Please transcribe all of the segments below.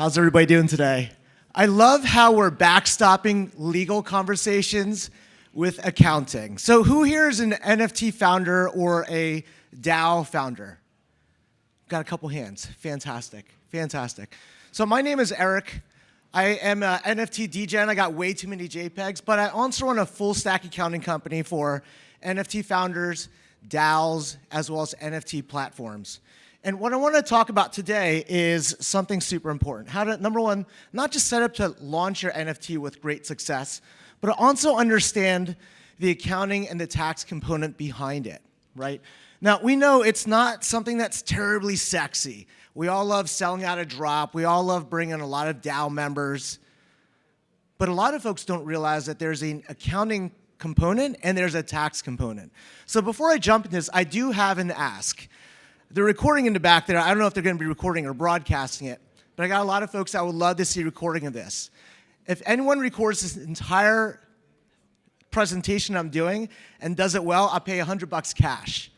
How's everybody doing today? I love how we're backstopping legal conversations with accounting. So who here is an NFT founder or a DAO founder? Got a couple hands. Fantastic, fantastic. So my name is Eric. I am an NFT DJ, I got way too many JPEGs, but I also run a full stack accounting company for NFT founders, DAOs, as well as NFT platforms. And what I want to talk about today is something super important. How to, number one, not just set up to launch your NFT with great success, but also understand the accounting and the tax component behind it, right? Now, we know it's not something that's terribly sexy. We all love selling out a drop. We all love bringing a lot of DAO members. But a lot of folks don't realize that there's an accounting component and there's a tax component. So before I jump into this, I do have an ask. They're recording in the back there. I don't know if they're going to be recording or broadcasting it, but I got a lot of folks that would love to see a recording of this. If anyone records this entire presentation I'm doing and does it well, I'll pay $100 cash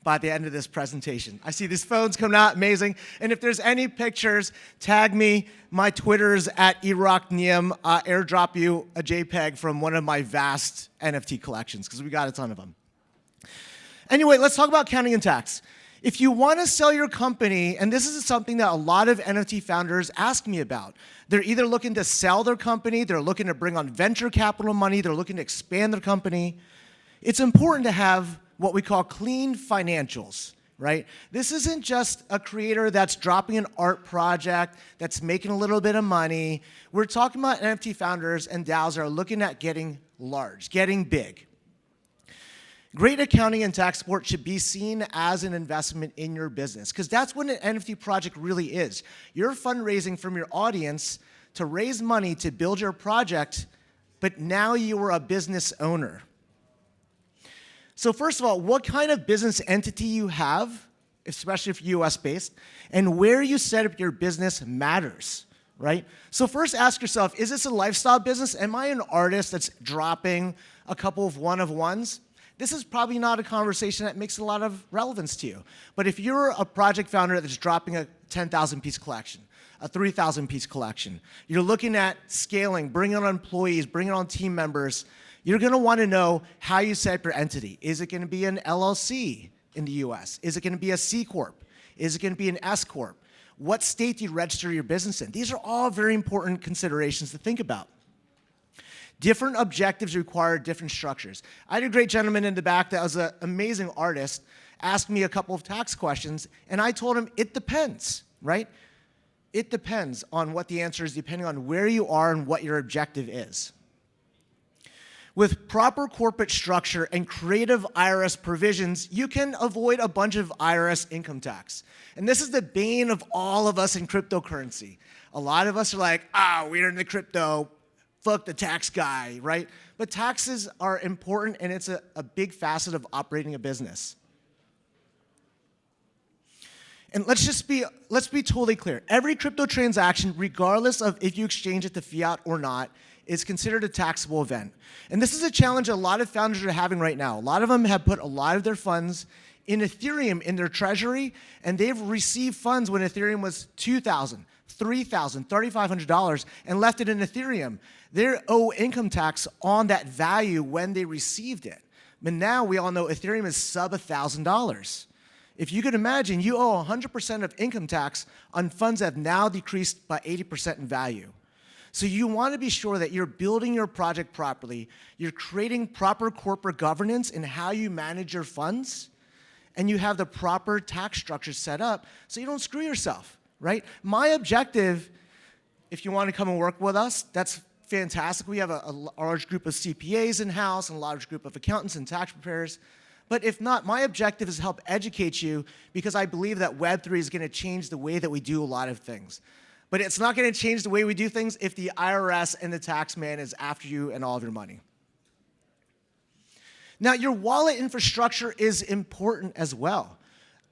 by the end of this presentation. I see these phones coming out, amazing. And if there's any pictures, tag me. My Twitter's at erockniem. Airdrop you a JPEG from one of my vast NFT collections, because we got a ton of them. Anyway, let's talk about accounting and tax. If you want to sell your company, and this is something that a lot of NFT founders ask me about, they're either looking to sell their company, they're looking to bring on venture capital money, they're looking to expand their company. It's important to have what we call clean financials, right? This isn't just a creator that's dropping an art project, that's making a little bit of money. We're talking about NFT founders and DAOs that are looking at getting large, getting big. Great accounting and tax support should be seen as an investment in your business, because that's what an NFT project really is. You're fundraising from your audience to raise money to build your project, but now you are a business owner. So first of all, what kind of business entity you have, especially if you're US-based, and where you set up your business matters, right? So first ask yourself, is this a lifestyle business? Am I an artist that's dropping a couple of one-of-ones? This is probably not a conversation that makes a lot of relevance to you. But if you're a project founder that's dropping a 10,000 piece collection, a 3,000 piece collection, you're looking at scaling, bringing on employees, bringing on team members, you're going to want to know how you set up your entity. Is it going to be an LLC in the US? Is it going to be a C Corp? Is it going to be an S Corp? What state do you register your business in? These are all very important considerations to think about. Different objectives require different structures. I had a great gentleman in the back that was an amazing artist, asked me a couple of tax questions, and I told him it depends, right? It depends on what the answer is, depending on where you are and what your objective is. With proper corporate structure and creative IRS provisions, you can avoid a bunch of IRS income tax. And this is the bane of all of us in cryptocurrency. A lot of us are like, we're in the crypto, fuck the tax guy, right? But taxes are important, and it's a big facet of operating a business. And let's be totally clear. Every crypto transaction, regardless of if you exchange it to fiat or not, is considered a taxable event. And this is a challenge a lot of founders are having right now. A lot of them have put a lot of their funds in Ethereum in their treasury, and they've received funds when Ethereum was $2,000, $3,000, $3,500, and left it in Ethereum. They owe income tax on that value when they received it. But now we all know Ethereum is sub $1,000. If you could imagine, you owe 100% of income tax on funds that have now decreased by 80% in value. So you want to be sure that you're building your project properly, you're creating proper corporate governance in how you manage your funds, and you have the proper tax structure set up so you don't screw yourself, right? My objective, if you want to come and work with us, that's fantastic. We have a large group of CPAs in-house and a large group of accountants and tax preparers. But if not, my objective is to help educate you, because I believe that Web3 is going to change the way that we do a lot of things. But it's not going to change the way we do things if the IRS and the tax man is after you and all of your money. Now, your wallet infrastructure is important as well.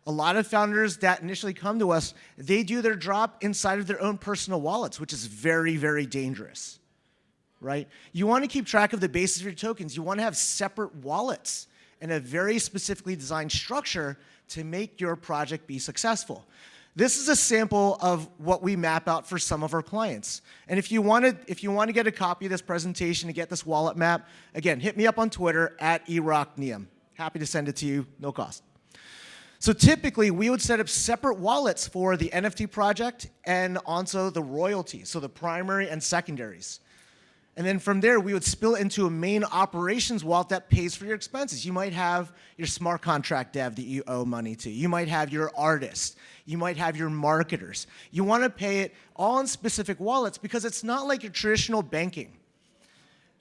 A lot of founders that initially come to us, they do their drop inside of their own personal wallets, which is very, very dangerous, right? You want to keep track of the basis of your tokens. You want to have separate wallets and a very specifically designed structure to make your project be successful. This is a sample of what we map out for some of our clients. And if you want to get a copy of this presentation to get this wallet map, again, hit me up on Twitter at erockneum. Happy to send it to you, no cost. So typically, we would set up separate wallets for the NFT project and also the royalties, so the primary and secondaries. And then from there, we would spill into a main operations wallet that pays for your expenses. You might have your smart contract dev that you owe money to. You might have your artists. You might have your marketers. You want to pay it all in specific wallets because it's not like your traditional banking.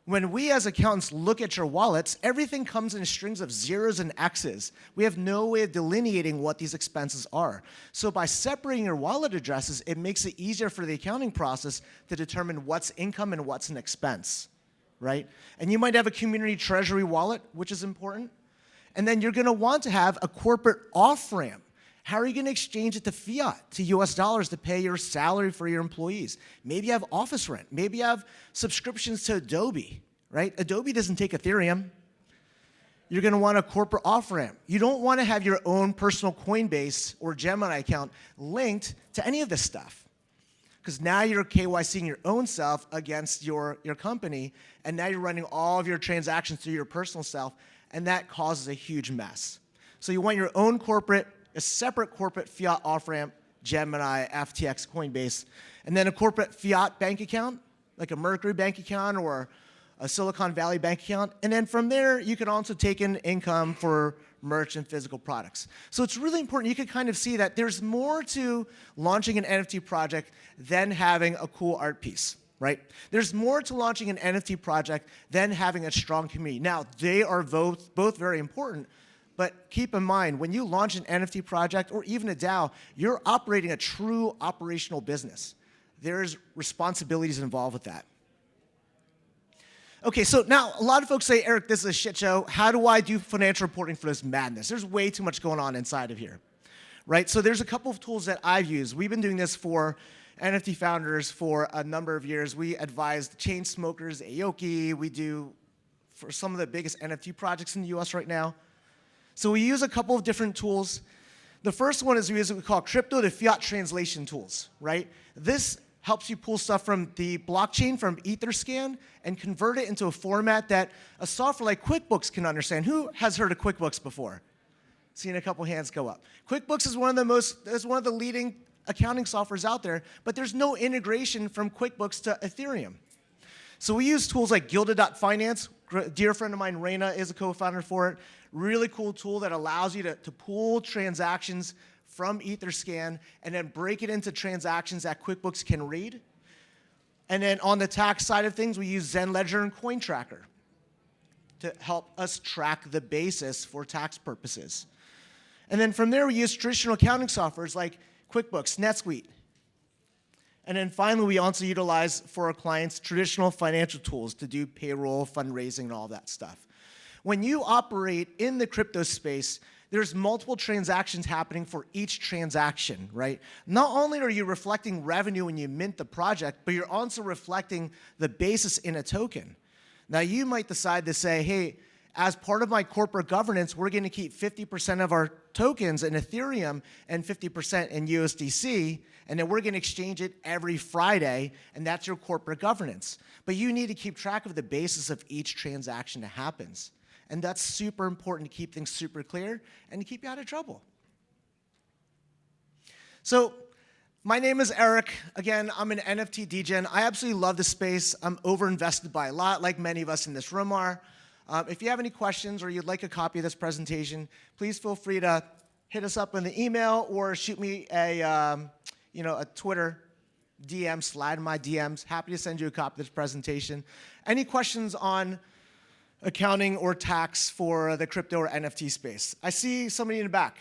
When we as accountants look at your wallets, everything comes in strings of zeros and X's. We have no way of delineating what these expenses are. So by separating your wallet addresses, it makes it easier for the accounting process to determine what's income and what's an expense, right? And you might have a community treasury wallet, which is important. And then you're going to want to have a corporate off-ramp. How are you going to exchange it to fiat, to US dollars, to pay your salary for your employees? Maybe you have office rent. Maybe you have subscriptions to Adobe, right? Adobe doesn't take Ethereum. You're going to want a corporate off-ramp. You don't want to have your own personal Coinbase or Gemini account linked to any of this stuff. Because now you're KYCing your own self against your company, and now you're running all of your transactions through your personal self, and that causes a huge mess. So you want your own corporate, a separate corporate fiat off-ramp, Gemini, FTX, Coinbase, and then a corporate fiat bank account, like a Mercury bank account or a Silicon Valley bank account. And then from there, you can also take in income for merch and physical products. So it's really important. You can kind of see that there's more to launching an NFT project than having a cool art piece, right? There's more to launching an NFT project than having a strong community. Now, they are both very important. But keep in mind, when you launch an NFT project or even a DAO, you're operating a true operational business. There's responsibilities involved with that. Okay, so now a lot of folks say, Eric, this is a shit show. How do I do financial reporting for this madness? There's way too much going on inside of here, right? So there's a couple of tools that I've used. We've been doing this for NFT founders for a number of years. We advise the chain smokers, Aoki. We do for some of the biggest NFT projects in the US right now. So we use a couple of different tools. The first one is we use what we call crypto to fiat translation tools, right? This helps you pull stuff from the blockchain, from Etherscan, and convert it into a format that a software like QuickBooks can understand. Who has heard of QuickBooks before? Seen a couple hands go up. QuickBooks is one of the leading accounting softwares out there, but there's no integration from QuickBooks to Ethereum. So we use tools like Gilda.finance. A dear friend of mine, Raina, is a co-founder for it. Really cool tool that allows you to pull transactions from Etherscan and then break it into transactions that QuickBooks can read. And then on the tax side of things, we use ZenLedger and CoinTracker to help us track the basis for tax purposes. And then from there, we use traditional accounting softwares like QuickBooks, NetSuite. And then finally, we also utilize for our clients traditional financial tools to do payroll, fundraising, and all that stuff. When you operate in the crypto space, there's multiple transactions happening for each transaction, right? Not only are you reflecting revenue when you mint the project, but you're also reflecting the basis in a token. Now, you might decide to say, hey, as part of my corporate governance, we're going to keep 50% of our tokens in Ethereum and 50% in USDC, and then we're going to exchange it every Friday, and that's your corporate governance. But you need to keep track of the basis of each transaction that happens. And that's super important to keep things super clear and to keep you out of trouble. So my name is Eric. Again, I'm an NFT degen. I absolutely love this space. I'm over-invested by a lot, like many of us in this room are. If you have any questions or you'd like a copy of this presentation, please feel free to hit us up in the email or shoot me a Twitter DM, slide in my DMs. Happy to send you a copy of this presentation. Any questions on accounting or tax for the crypto or NFT space? I see somebody in the back.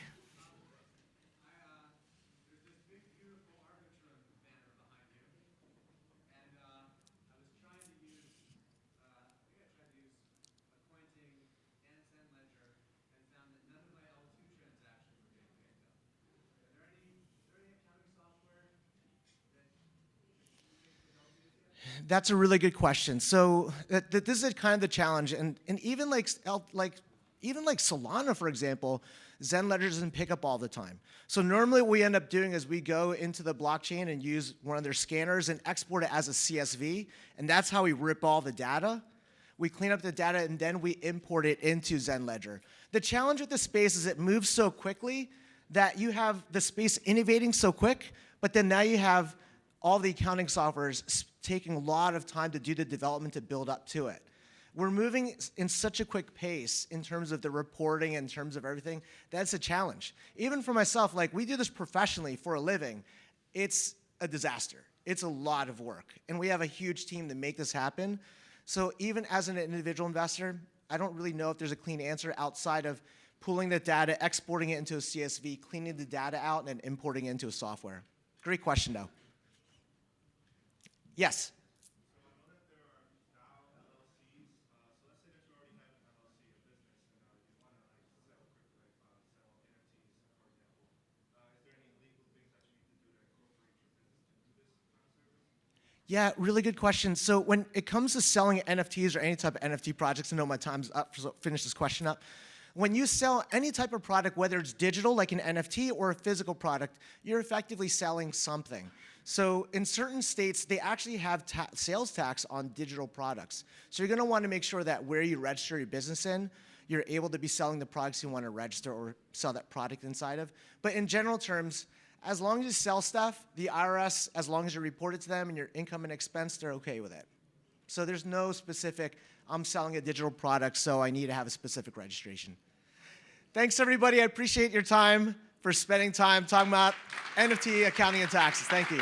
That's a really good question. So this is kind of the challenge, and even like Even like Solana, for example, Zen Ledger doesn't pick up all the time. So normally what we end up doing is we go into the blockchain and use one of their scanners and export it as a CSV, and that's how we rip all the data. We clean up the data, and then we import it into Zen Ledger. The challenge with the space is it moves so quickly that you have the space innovating so quick, but then now you have all the accounting softwares taking a lot of time to do the development to build up to it. We're moving in such a quick pace in terms of the reporting, in terms of everything. That's a challenge. Even for myself, like we do this professionally for a living. It's a disaster. It's a lot of work. And we have a huge team to make this happen. So even as an individual investor, I don't really know if there's a clean answer outside of pulling the data, exporting it into a CSV, cleaning the data out, and then importing it into a software. Great question, though. Yes? Yeah, really good question. So when it comes to selling NFTs or any type of NFT projects, I know my time's up, so finish this question up. When you sell any type of product, whether it's digital, like an NFT, or a physical product, you're effectively selling something. So in certain states, they actually have sales tax on digital products. So you're gonna wanna make sure that where you register your business in, you're able to be selling the products you wanna register or sell that product inside of. But in general terms, as long as you sell stuff, the IRS, as long as you report it to them and your income and expense, they're okay with it. So there's no specific, I'm selling a digital product, so I need to have a specific registration. Thanks, everybody. I appreciate your time for spending time talking about NFT accounting and taxes. Thank you.